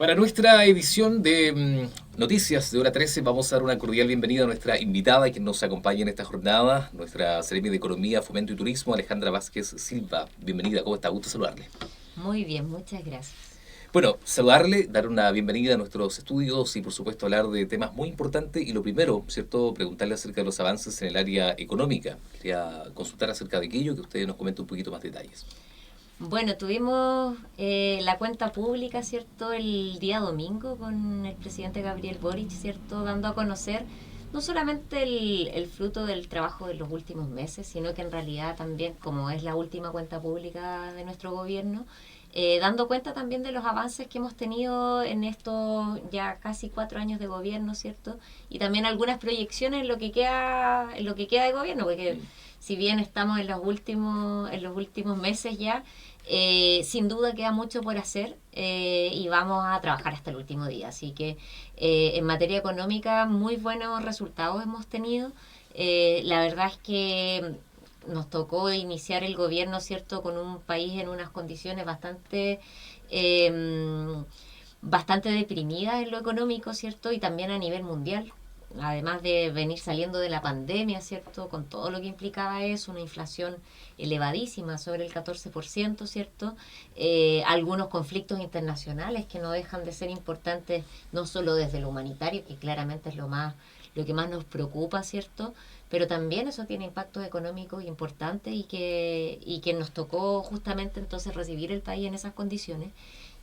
Para nuestra edición de Noticias de Hora 13 vamos a dar una cordial bienvenida a nuestra invitada que nos acompaña en esta jornada, nuestra Seremi de Economía, Fomento y Turismo, Alejandra Vázquez Silva. Bienvenida, ¿cómo está? Gusto saludarle. Muy bien, muchas gracias. Bueno, saludarle, dar una bienvenida a nuestros estudios y por supuesto hablar de temas muy importantes y lo primero, ¿cierto? Preguntarle acerca de los avances en el área económica. Quería consultar acerca de aquello que usted nos comente un poquito más detalles. Bueno, tuvimos la cuenta pública, ¿cierto? El día domingo con el presidente Gabriel Boric, ¿cierto? Dando a conocer no solamente el fruto del trabajo de los últimos meses, sino que en realidad también, como es la última cuenta pública de nuestro gobierno, dando cuenta también de los avances que hemos tenido en estos ya casi 4 años de gobierno, ¿cierto? Y también algunas proyecciones en lo que queda de gobierno, porque si bien estamos en los últimos meses ya, sin duda queda mucho por hacer y vamos a trabajar hasta el último día. Así que en materia económica muy buenos resultados hemos tenido. La verdad es que nos tocó iniciar el gobierno, ¿cierto?, con un país en unas condiciones eh, bastante deprimidas en lo económico, ¿cierto? Y también a nivel mundial. Además de venir saliendo de la pandemia, ¿cierto? Con todo lo que implicaba eso, una inflación elevadísima, sobre el 14%, ¿cierto? Algunos conflictos internacionales que no dejan de ser importantes, no solo desde lo humanitario, que claramente es lo que más nos preocupa, ¿cierto? Pero también eso tiene impactos económicos importantes y que nos tocó justamente entonces recibir el país en esas condiciones.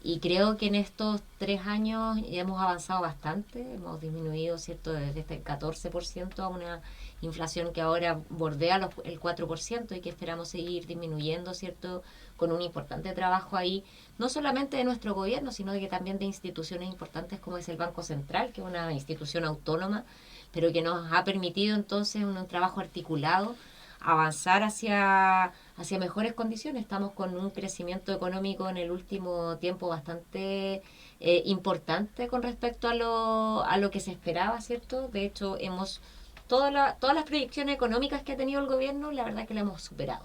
Y creo que en estos 3 años ya hemos avanzado bastante, hemos disminuido, ¿cierto?, desde este 14% a una inflación que ahora bordea el 4% y que esperamos seguir disminuyendo, ¿cierto?, con un importante trabajo ahí, no solamente de nuestro gobierno, sino que también de instituciones importantes como es el Banco Central, que es una institución autónoma, pero que nos ha permitido entonces un trabajo articulado avanzar hacia mejores condiciones. Estamos con un crecimiento económico en el último tiempo bastante importante con respecto a lo que se esperaba, ¿cierto? De hecho, todas las proyecciones económicas que ha tenido el gobierno, la verdad que la hemos superado.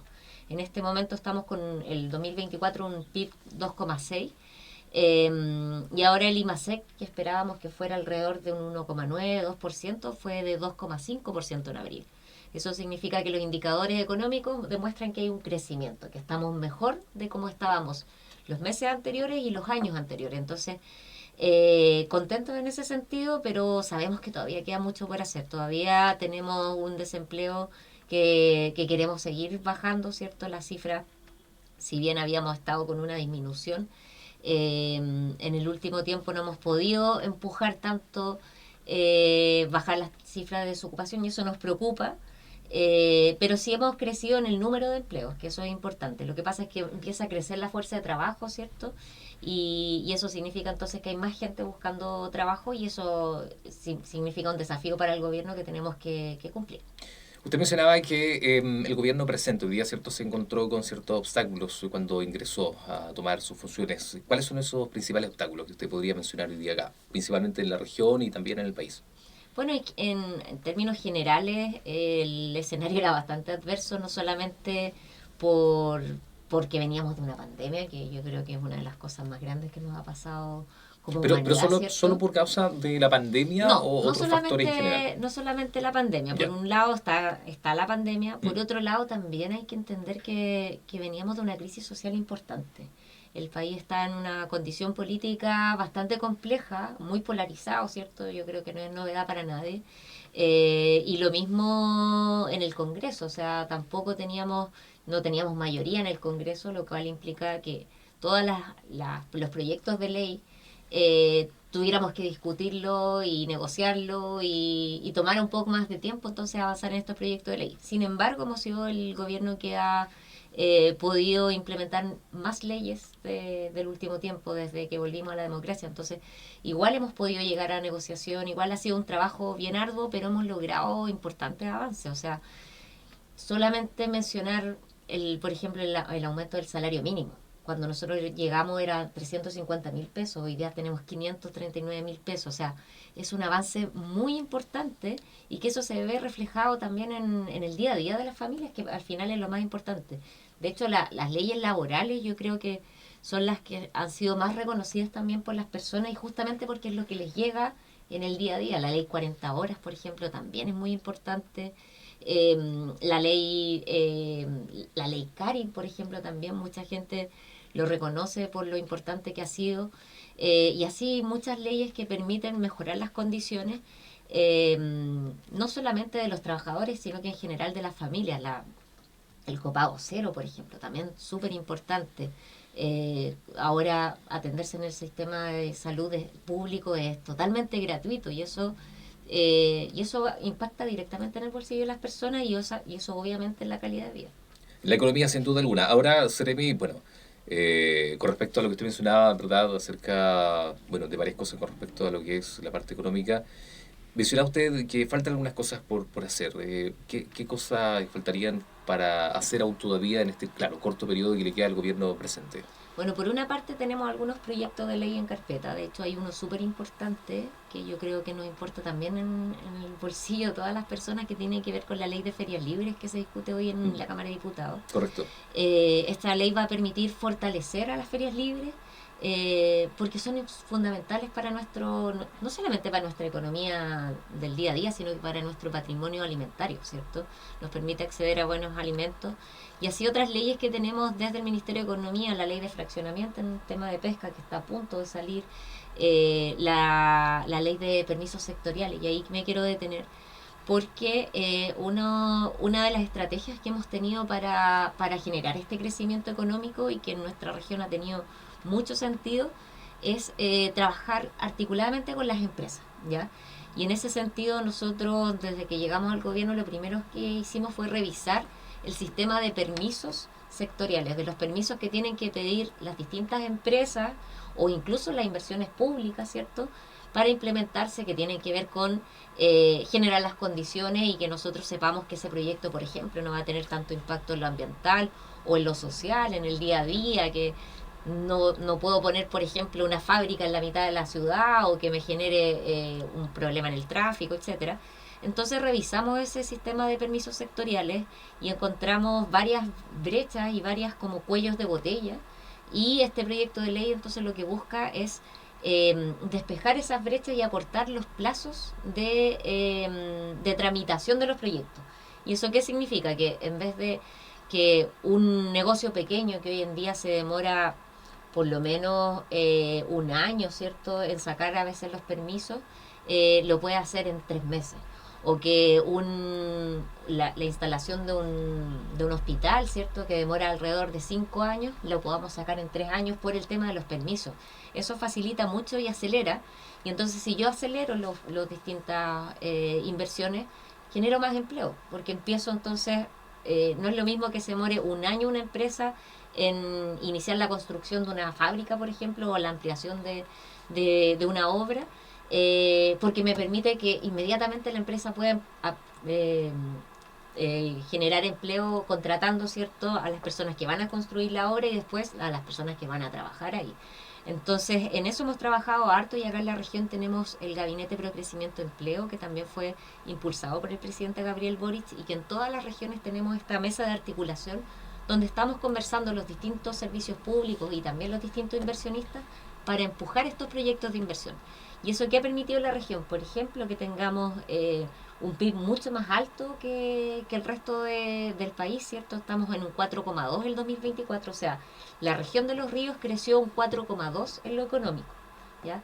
En este momento estamos con el 2024 un PIB 2,6 y ahora el IMASEC, que esperábamos que fuera alrededor de un 1,9-2%, fue de 2,5% en abril. Eso significa que los indicadores económicos demuestran que hay un crecimiento, que estamos mejor de cómo estábamos los meses anteriores y los años anteriores. Entonces, contentos en ese sentido, pero sabemos que todavía queda mucho por hacer. Todavía tenemos un desempleo que queremos seguir bajando, ¿cierto? La cifra, si bien habíamos estado con una disminución, en el último tiempo no hemos podido empujar tanto, bajar las cifras de desocupación y eso nos preocupa. Pero sí hemos crecido en el número de empleos, que eso es importante. Lo que pasa es que empieza a crecer la fuerza de trabajo, ¿cierto? Y eso significa entonces que hay más gente buscando trabajo y eso significa un desafío para el gobierno que tenemos que cumplir. Usted mencionaba que el gobierno presente hoy día, ¿cierto?, se encontró con ciertos obstáculos cuando ingresó a tomar sus funciones. ¿Cuáles son esos principales obstáculos que usted podría mencionar hoy día acá, principalmente en la región y también en el país? Bueno, en términos generales, el escenario era bastante adverso, no solamente por, porque veníamos de una pandemia, que yo creo que es una de las cosas más grandes que nos ha pasado como Pero humanidad, solo ¿cierto? por causa de la pandemia No, o otros factores en general. no solamente la pandemia. Por Ya. un lado está la pandemia, por Mm. otro lado también hay que entender que veníamos de una crisis social importante. El país está en una condición política bastante compleja, muy polarizado, ¿cierto? Yo creo que no es novedad para nadie. Y lo mismo en el Congreso, o sea, no teníamos mayoría en el Congreso, lo cual implica que todos los proyectos de ley tuviéramos que discutirlo y negociarlo y tomar un poco más de tiempo entonces avanzar en estos proyectos de ley. Sin embargo, hemos sido el gobierno que ha podido implementar más leyes del último tiempo desde que volvimos a la democracia. Entonces, igual hemos podido llegar a negociación, igual ha sido un trabajo bien arduo, pero hemos logrado importantes avances. O sea, solamente mencionar, por ejemplo, el aumento del salario mínimo. Cuando nosotros llegamos era 350.000 pesos, hoy día tenemos 539.000 pesos, o sea, es un avance muy importante y que eso se ve reflejado también en el día a día de las familias, que al final es lo más importante. De hecho, las leyes laborales yo creo que son las que han sido más reconocidas también por las personas y justamente porque es lo que les llega en el día a día. La ley 40 horas, por ejemplo, también es muy importante. Eh, la ley Karin, por ejemplo, también mucha gente lo reconoce por lo importante que ha sido. Y así muchas leyes que permiten mejorar las condiciones, no solamente de los trabajadores, sino que en general de las familias. El copago cero, por ejemplo, también súper importante. Ahora atenderse en el sistema de salud público es totalmente gratuito y eso impacta directamente en el bolsillo de las personas y eso obviamente en la calidad de vida. La economía, sin duda alguna. Ahora, Seremi, bueno, con respecto a lo que usted mencionaba, ¿verdad? Acerca, bueno, de varias cosas con respecto a lo que es la parte económica. Mencionaba usted que faltan algunas cosas por hacer. ¿Qué cosas faltarían para hacer aún todavía en este, claro, corto periodo que le queda al gobierno presente? Bueno, por una parte tenemos algunos proyectos de ley en carpeta. De hecho, hay uno súper importante que yo creo que nos importa también en el bolsillo de todas las personas, que tiene que ver con la ley de ferias libres que se discute hoy en Mm, la Cámara de Diputados. correcto. Esta ley va a permitir fortalecer a las ferias libres, porque son fundamentales para no solamente para nuestra economía del día a día, sino que para nuestro patrimonio alimentario, ¿cierto? Nos permite acceder a buenos alimentos. Y así otras leyes que tenemos desde el Ministerio de Economía, la ley de fraccionamiento en el tema de pesca que está a punto de salir, la ley de permisos sectoriales, y ahí me quiero detener porque una de las estrategias que hemos tenido para generar este crecimiento económico y que en nuestra región ha tenido mucho sentido es trabajar articuladamente con las empresas, ¿ya? Y en ese sentido nosotros desde que llegamos al gobierno lo primero que hicimos fue revisar el sistema de permisos sectoriales, de los permisos que tienen que pedir las distintas empresas o incluso las inversiones públicas, ¿cierto? Para implementarse, que tienen que ver con generar las condiciones y que nosotros sepamos que ese proyecto, por ejemplo, no va a tener tanto impacto en lo ambiental o en lo social, en el día a día, que no puedo poner, por ejemplo, una fábrica en la mitad de la ciudad o que me genere un problema en el tráfico, etcétera. Entonces revisamos ese sistema de permisos sectoriales y encontramos varias brechas y varias como cuellos de botella, y este proyecto de ley entonces lo que busca es despejar esas brechas y acortar los plazos de tramitación de los proyectos. ¿Y eso qué significa? Que en vez de que un negocio pequeño que hoy en día se demora por lo menos un año, ¿cierto?, en sacar a veces los permisos, lo puede hacer en 3 meses. O que la instalación de un hospital, ¿cierto?, que demora alrededor de 5 años, lo podamos sacar en 3 años por el tema de los permisos. Eso facilita mucho y acelera. Y entonces si yo acelero los distintas inversiones, genero más empleo, porque empiezo entonces, no es lo mismo que se demore un año una empresa en iniciar la construcción de una fábrica, por ejemplo, o la ampliación de una obra, porque me permite que inmediatamente la empresa pueda generar empleo contratando, ¿cierto?, a las personas que van a construir la obra y después a las personas que van a trabajar ahí. Entonces, en eso hemos trabajado harto y acá en la región tenemos el Gabinete Pro Crecimiento Empleo, que también fue impulsado por el presidente Gabriel Boric, y que en todas las regiones tenemos esta mesa de articulación donde estamos conversando los distintos servicios públicos y también los distintos inversionistas para empujar estos proyectos de inversión. ¿Y eso qué ha permitido la región? Por ejemplo, que tengamos un PIB mucho más alto que el resto del país, ¿cierto? Estamos en un 4,2 el 2024, o sea, la región de los ríos creció un 4,2 en lo económico, ¿ya?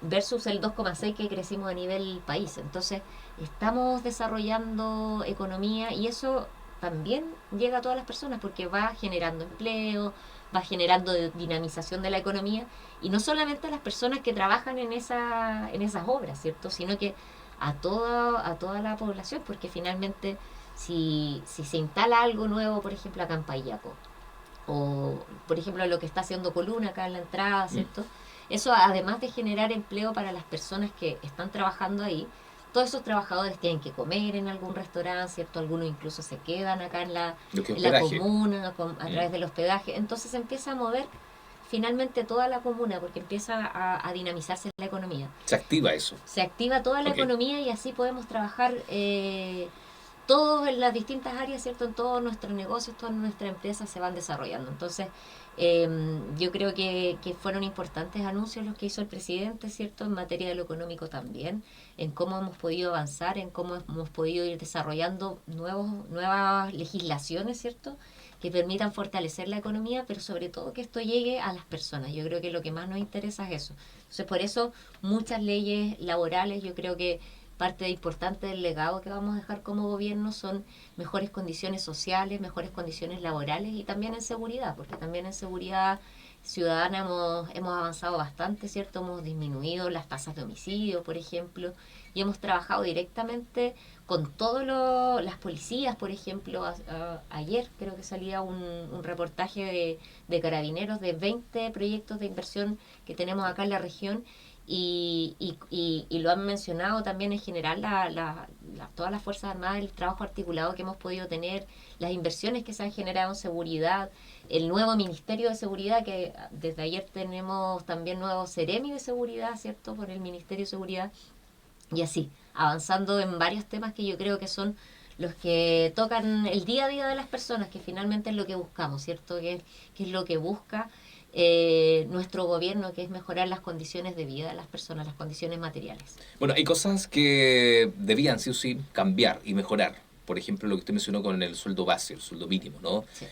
Versus el 2,6 que crecimos a nivel país. Entonces, estamos desarrollando economía y eso también llega a todas las personas porque va generando empleo, va generando dinamización de la economía y no solamente a las personas que trabajan en esas obras, ¿cierto? Sino que a toda la población, porque finalmente si se instala algo nuevo, por ejemplo, acá en Payaco, o por ejemplo lo que está haciendo Coluna acá en la entrada, Mm. ¿cierto? Eso además de generar empleo para las personas que están trabajando ahí, todos esos trabajadores tienen que comer en algún restaurante, ¿cierto? Algunos incluso se quedan acá Lo que es en la hospedaje. comuna a Mm. través del hospedaje. Entonces se empieza a mover finalmente toda la comuna porque empieza a dinamizarse la economía. Se activa eso. Se activa toda la Ok. economía y así podemos trabajar todos en las distintas áreas, ¿cierto? En todos nuestros negocios, todas nuestras empresas se van desarrollando. Entonces, yo creo que fueron importantes anuncios los que hizo el presidente, ¿cierto? En materia de lo económico también, en cómo hemos podido avanzar, en cómo hemos podido ir desarrollando nuevas legislaciones, ¿cierto? Que permitan fortalecer la economía, pero sobre todo que esto llegue a las personas. Yo creo que lo que más nos interesa es eso. Entonces, por eso muchas leyes laborales, yo creo que parte importante del legado que vamos a dejar como gobierno son mejores condiciones sociales, mejores condiciones laborales y también en seguridad, porque también en seguridad ciudadana hemos avanzado bastante, ¿cierto? Hemos disminuido las tasas de homicidio, por ejemplo, y hemos trabajado directamente con todas las policías, por ejemplo. Ayer creo que salía un reportaje de carabineros de 20 proyectos de inversión que tenemos acá en la región y lo han mencionado también en general todas las Fuerzas Armadas, el trabajo articulado que hemos podido tener, las inversiones que se han generado en seguridad, el nuevo Ministerio de Seguridad, que desde ayer tenemos también nuevo Ceremi de Seguridad, ¿cierto? Por el Ministerio de Seguridad, y así, avanzando en varios temas que yo creo que son los que tocan el día a día de las personas, que finalmente es lo que buscamos, ¿cierto? Que es lo que busca nuestro gobierno, que es mejorar las condiciones de vida de las personas, las condiciones materiales. Bueno, hay cosas que debían sí o sí cambiar y mejorar. Por ejemplo, lo que usted mencionó con el sueldo base, el sueldo mínimo, ¿no? Sí.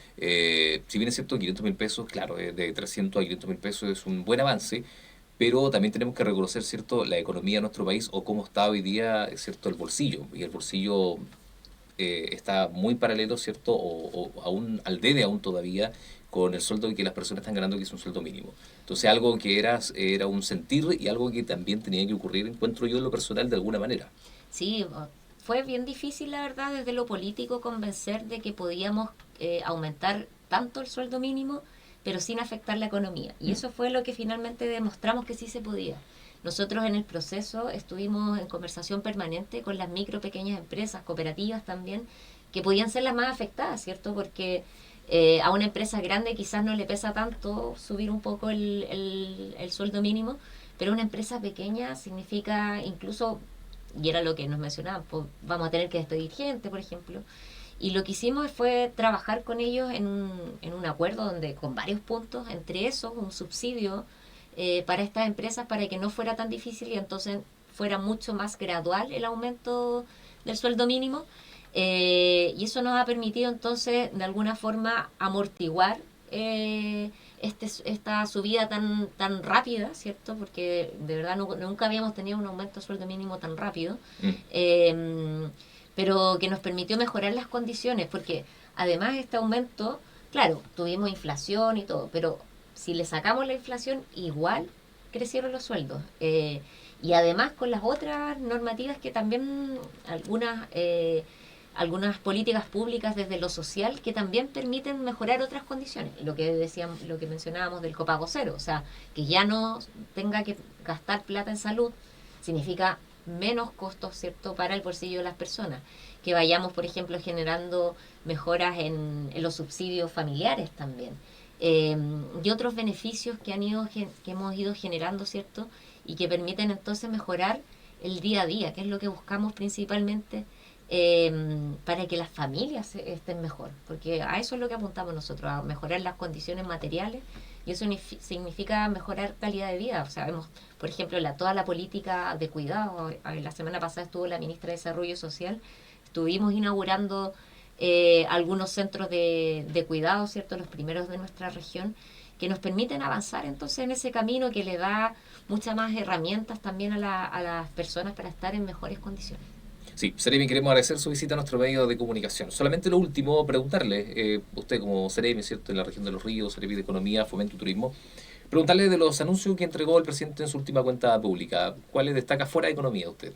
Si bien es cierto, 500.000 pesos, claro, de 300 a 500.000 pesos es un buen avance, pero también tenemos que reconocer, ¿cierto?, la economía de nuestro país o cómo está hoy día, ¿cierto?, el bolsillo. Y el bolsillo está muy paralelo, ¿cierto?, o aún al debe aún todavía con el sueldo que las personas están ganando, que es un sueldo mínimo. Entonces, algo que era un sentir y algo que también tenía que ocurrir, encuentro yo en lo personal, de alguna manera. Sí, fue bien difícil, la verdad, desde lo político convencer de que podíamos aumentar tanto el sueldo mínimo, pero sin afectar la economía. Y eso fue lo que finalmente demostramos que sí se podía. Nosotros en el proceso estuvimos en conversación permanente con las micro, pequeñas empresas, cooperativas también, que podían ser las más afectadas, ¿cierto? Porque a una empresa grande quizás no le pesa tanto subir un poco el sueldo mínimo, pero una empresa pequeña significa incluso, y era lo que nos mencionaban, pues vamos a tener que despedir gente, por ejemplo. Y lo que hicimos fue trabajar con ellos en un acuerdo donde con varios puntos, entre esos un subsidio para estas empresas para que no fuera tan difícil y entonces fuera mucho más gradual el aumento del sueldo mínimo. Y eso nos ha permitido entonces de alguna forma amortiguar esta subida tan rápida, ¿cierto? Porque de verdad nunca habíamos tenido un aumento de sueldo mínimo tan rápido, pero que nos permitió mejorar las condiciones, porque además este aumento, claro, tuvimos inflación y todo, pero si le sacamos la inflación, igual crecieron los sueldos. Y además con las otras normativas que también algunas políticas públicas desde lo social que también permiten mejorar otras condiciones. Lo que decíamos, lo que mencionábamos del copago cero, o sea, que ya no tenga que gastar plata en salud, significa menos costos, ¿cierto?, para el bolsillo de las personas. Que vayamos, por ejemplo, generando mejoras en los subsidios familiares también. Y otros beneficios que hemos ido generando, ¿cierto?, y que permiten entonces mejorar el día a día, que es lo que buscamos principalmente para que las familias estén mejor, porque a eso es lo que apuntamos nosotros, a mejorar las condiciones materiales, y eso significa mejorar calidad de vida. O sea, vemos, por ejemplo, toda la política de cuidado. La semana pasada estuvo la ministra de Desarrollo Social, estuvimos inaugurando algunos centros de cuidado, ¿cierto?, los primeros de nuestra región, que nos permiten avanzar entonces en ese camino que le da muchas más herramientas también a las personas para estar en mejores condiciones. Sí, Seremi, queremos agradecer su visita a nuestro medio de comunicación. Solamente lo último, preguntarle, usted como Seremi, ¿cierto?, en la región de Los Ríos, Seremi de Economía, Fomento y Turismo, preguntarle de los anuncios que entregó el presidente en su última cuenta pública. ¿Cuáles destaca fuera de economía usted?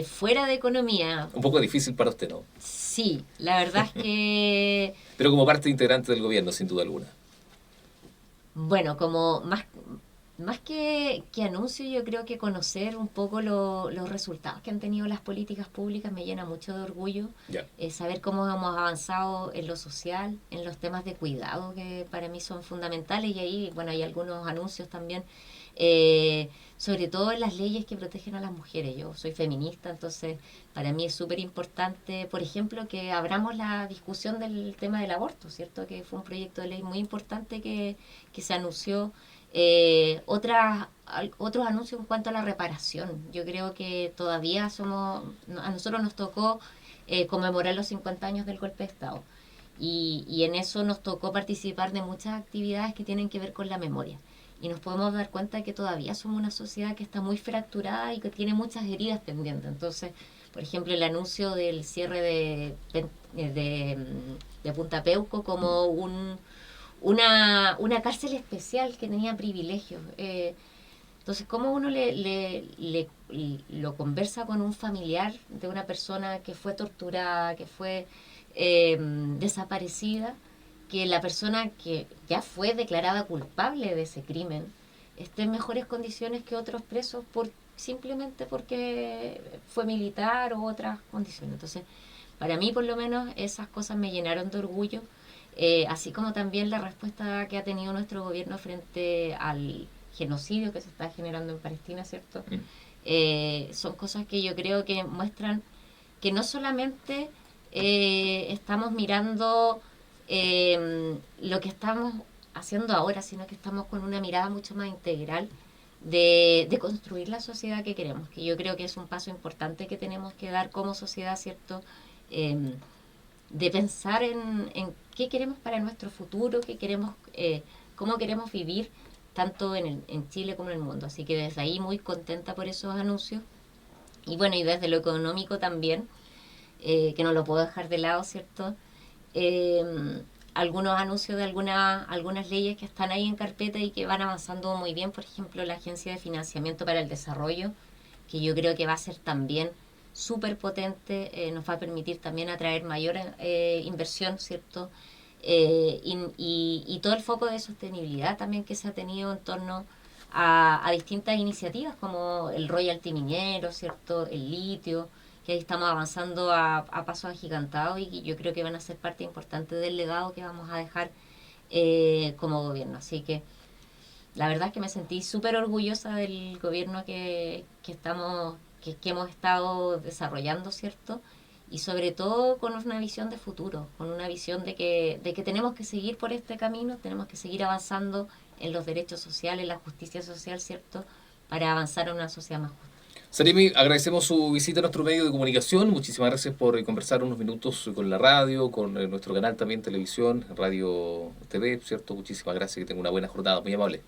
Fuera de economía. Un poco difícil para usted, ¿no? Sí, la verdad es que... Pero como parte integrante del gobierno, sin duda alguna. Bueno, como Más que anuncio, yo creo que conocer un poco los resultados que han tenido las políticas públicas me llena mucho de orgullo. Ya. Saber cómo hemos avanzado en lo social, en los temas de cuidado, que para mí son fundamentales, y ahí, bueno, hay algunos anuncios también, sobre todo en las leyes que protegen a las mujeres. Yo soy feminista, entonces para mí es súper importante, por ejemplo, que abramos la discusión del tema del aborto, ¿cierto? Que fue un proyecto de ley muy importante que se anunció. Otros anuncios en cuanto a la reparación. Yo creo que todavía a nosotros nos tocó conmemorar los 50 años del golpe de Estado. Y en eso nos tocó participar de muchas actividades que tienen que ver con la memoria. Y nos podemos dar cuenta de que todavía somos una sociedad que está muy fracturada y que tiene muchas heridas pendientes. Entonces, por ejemplo, el anuncio del cierre de Punta Peuco como una cárcel especial que tenía privilegios. Entonces, ¿cómo uno lo conversa con un familiar de una persona que fue torturada, que fue desaparecida, que la persona que ya fue declarada culpable de ese crimen esté en mejores condiciones que otros presos simplemente porque fue militar o otras condiciones? Entonces, para mí por lo menos esas cosas me llenaron de orgullo, así como también la respuesta que ha tenido nuestro gobierno frente al genocidio que se está generando en Palestina, ¿cierto? Mm. Son cosas que yo creo que muestran que no solamente estamos mirando lo que estamos haciendo ahora, sino que estamos con una mirada mucho más integral de construir la sociedad que queremos, que yo creo que es un paso importante que tenemos que dar como sociedad, ¿cierto? Eh, de pensar en qué queremos para nuestro futuro, qué queremos, cómo queremos vivir, tanto en Chile como en el mundo. Así que desde ahí muy contenta por esos anuncios. Y bueno, y desde lo económico también, que no lo puedo dejar de lado, ¿cierto? Eh, Algunos anuncios de algunas leyes que están ahí en carpeta y que van avanzando muy bien. Por ejemplo, la Agencia de Financiamiento para el Desarrollo, que yo creo que va a ser también súper potente, nos va a permitir también atraer mayor inversión, ¿cierto? Y todo el foco de sostenibilidad también que se ha tenido en torno a distintas iniciativas como el royalty minero, ¿cierto? El litio, que ahí estamos avanzando a pasos agigantados y yo creo que van a ser parte importante del legado que vamos a dejar como gobierno. Así que la verdad es que me sentí súper orgullosa del gobierno que hemos estado desarrollando, ¿cierto? Y sobre todo con una visión de futuro, con una visión de que tenemos que seguir por este camino, tenemos que seguir avanzando en los derechos sociales, la justicia social, ¿cierto? Para avanzar a una sociedad más justa. Sarimi, agradecemos su visita a nuestro medio de comunicación. Muchísimas gracias por conversar unos minutos con la radio, con nuestro canal también televisión, Radio TV, ¿cierto? Muchísimas gracias, que tenga una buena jornada, muy amable.